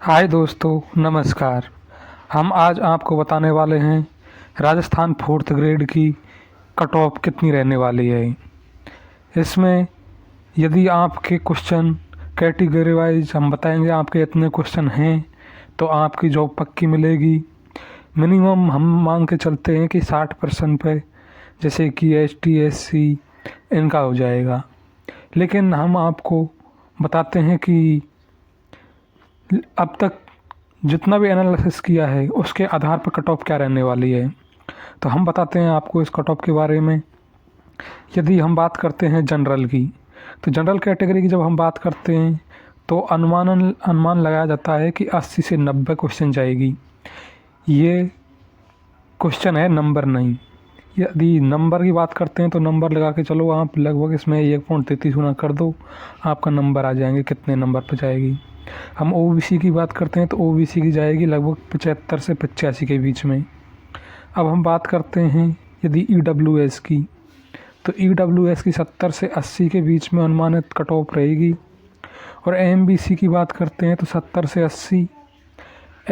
हाय दोस्तों, नमस्कार। हम आज आपको बताने वाले हैं राजस्थान फोर्थ ग्रेड की कट ऑफ कितनी रहने वाली है। इसमें यदि आपके क्वेश्चन कैटेगरी वाइज हम बताएंगे आपके इतने क्वेश्चन हैं तो आपकी जॉब पक्की मिलेगी। मिनिमम हम मांग के चलते हैं कि 60% पे, जैसे कि ST SC इनका हो जाएगा। लेकिन हम आपको बताते हैं कि अब तक जितना भी एनालिसिस किया है उसके आधार पर कट ऑफ क्या रहने वाली है। तो हम बताते हैं आपको इस कट ऑफ के बारे में। यदि हम बात करते हैं जनरल की, तो जनरल कैटेगरी की जब हम बात करते हैं तो अनुमान लगाया जाता है कि 80 से 90 क्वेश्चन जाएगी। ये क्वेश्चन है, नंबर नहीं। यदि नंबर की बात करते हैं तो नंबर लगा के चलो, आप लगभग इसमें 1.33 गुना कर दो, आपका नंबर आ जाएंगे कितने नंबर पर जाएगी। हम OBC की बात करते हैं तो OBC की जाएगी लगभग 75 से 85 के बीच में। अब हम बात करते हैं यदि EWS की, तो EWS की 70 से 80 के बीच में अनुमानित कट ऑफ रहेगी। और MBC की बात करते हैं तो 70 से 80,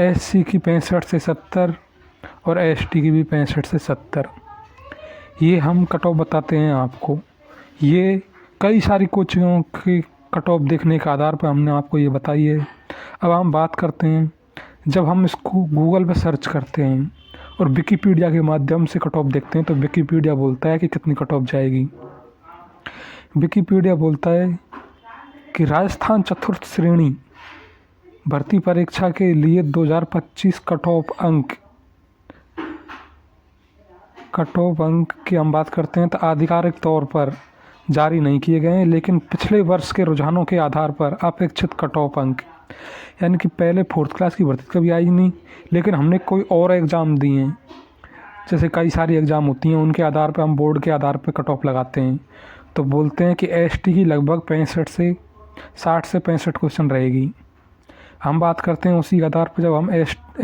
SC की 65 से 70 और ST की भी 65 से 70। ये हम कट ऑफ बताते हैं आपको। ये कई सारी कोचिंगों की कट ऑफ देखने के आधार पर हमने आपको ये बताई है। अब हम बात करते हैं, जब हम इसको गूगल पर सर्च करते हैं और विकिपीडिया के माध्यम से कट ऑफ देखते हैं तो विकिपीडिया बोलता है कि कितनी कट ऑफ जाएगी। विकिपीडिया बोलता है कि राजस्थान चतुर्थ श्रेणी भर्ती परीक्षा के लिए 2025 कट ऑफ अंक की हम बात करते हैं तो आधिकारिक तौर पर जारी नहीं किए गए हैं, लेकिन पिछले वर्ष के रुझानों के आधार पर अपेक्षित कट ऑफ अंक, यानी कि पहले फोर्थ क्लास की भर्ती कभी आई नहीं, लेकिन हमने कोई और एग्ज़ाम दिए हैं, जैसे कई सारी एग्ज़ाम होती हैं, उनके आधार पर हम बोर्ड के आधार पर कट ऑफ लगाते हैं। तो बोलते हैं कि ST की लगभग 65 से 60 से 65 क्वेश्चन रहेगी। हम बात करते हैं उसी आधार पर, जब हम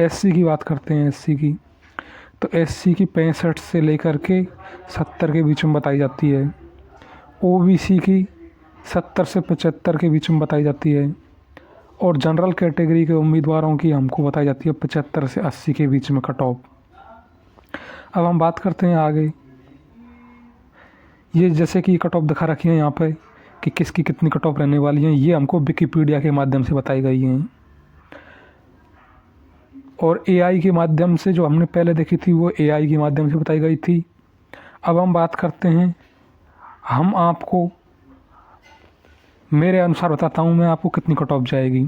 SC की बात करते हैं, SC की, तो SC की 65 से लेकर के 70 के बीच में बताई जाती है। OBC की 70 से 75 के बीच में बताई जाती है। और जनरल कैटेगरी के उम्मीदवारों की हमको बताई जाती है 75 से 80 के बीच में कट ऑफ। अब हम बात करते हैं आगे। ये जैसे कि कट ऑफ दिखा रखी है यहाँ पे कि किसकी कितनी कट ऑफ रहने वाली है, ये हमको विकिपीडिया के माध्यम से बताई गई हैं। और AI के माध्यम से, जो हमने पहले देखी थी, वो AI के माध्यम से बताई गई थी। अब हम बात करते हैं, हम आपको मेरे अनुसार बताता हूँ मैं आपको कितनी कट ऑफ जाएगी।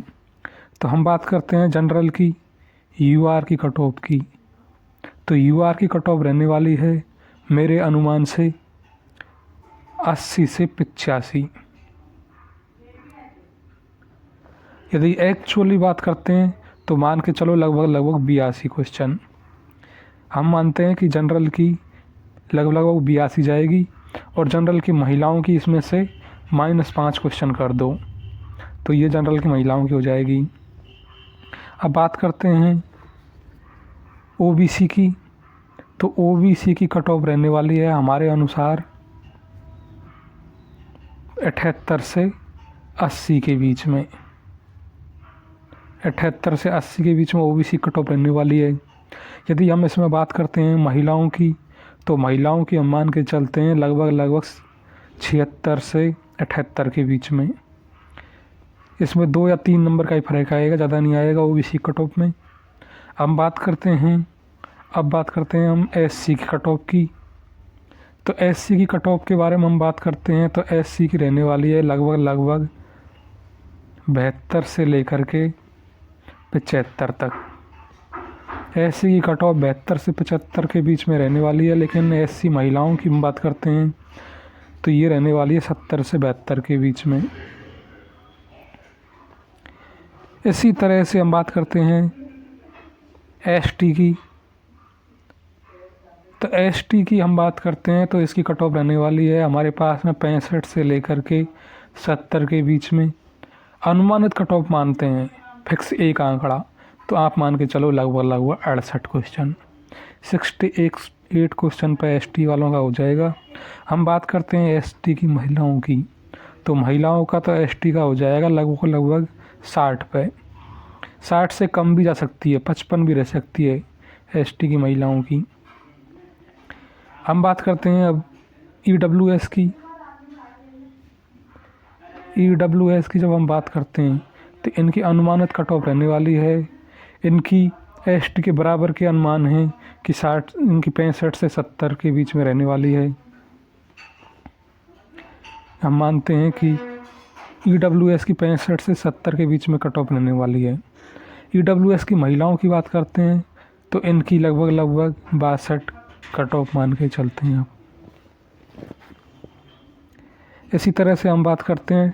तो हम बात करते हैं जनरल की, UR की कट ऑफ की। तो UR की कट ऑफ रहने वाली है मेरे अनुमान से 80 से 85। यदि एक्चुअली बात करते हैं तो मान के चलो लगभग 82 क्वेश्चन। हम मानते हैं कि जनरल की लगभग 82 जाएगी, और जनरल की महिलाओं की इसमें से -5 क्वेश्चन कर दो, तो ये जनरल की महिलाओं की हो जाएगी। अब बात करते हैं OBC की, तो OBC की कट ऑफ रहने वाली है हमारे अनुसार 78 से 80 के बीच में। 78 से 80 के बीच में OBC कट ऑफ रहने वाली है। यदि हम इसमें बात करते हैं महिलाओं की, तो महिलाओं की हम मान के चलते हैं लगभग 76 से 78 के बीच में। इसमें 2 या 3 नंबर का ही फ़र्क आएगा, ज़्यादा नहीं आएगा OBC कट ऑफ में। अब बात करते हैं हम SC की कट ऑफ की। तो SC की कट ऑफ के बारे में हम बात करते हैं तो SC की रहने वाली है लगभग 72 से लेकर के 75 तक। SC की कट ऑफ 72 से 75 के बीच में रहने वाली है, लेकिन SC महिलाओं की हम बात करते हैं तो ये रहने वाली है 70 से 72 के बीच में। इसी तरह से हम बात करते हैं ST की। तो ST की हम बात करते हैं तो इसकी कट ऑफ रहने वाली है हमारे पास में 65 से लेकर के 70 के बीच में। अनुमानित कट ऑफ मानते हैं, फिक्स एक आंकड़ा, तो आप मान के चलो लगभग 68 क्वेश्चन। 68 क्वेश्चन पर ST वालों का हो जाएगा। हम बात करते हैं ST की महिलाओं की, तो महिलाओं का तो ST का हो जाएगा लगभग 60 पे। 60 से कम भी जा सकती है, 55 भी रह सकती है एसटी की महिलाओं की। हम बात करते हैं अब ईडब्ल्यूएस की। ईडब्ल्यूएस की जब हम बात करते हैं तो इनकी अनुमानित कट ऑफ रहने वाली है, इनकी एसटी के बराबर के अनुमान हैं कि 60 इनकी 65 से 70 के बीच में रहने वाली है। हम मानते हैं कि ईडब्ल्यूएस की 65 से 70 के बीच में कट ऑफ रहने वाली है। ईडब्ल्यूएस की महिलाओं की बात करते हैं तो इनकी लगभग 62 कट ऑफ मान के चलते हैं आप। इसी तरह से हम बात करते हैं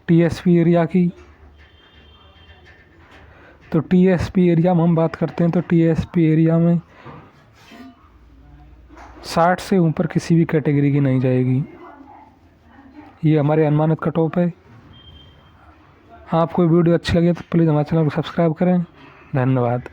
टीएसपी एरिया की। तो टीएसपी एरिया में हम बात करते हैं तो टीएसपी एरिया में 60 से ऊपर किसी भी कैटेगरी की नहीं जाएगी। ये हमारे अनुमानित कट ऑफ है। आपको वीडियो अच्छी लगे तो प्लीज़ हमारे चैनल को सब्सक्राइब करें। धन्यवाद।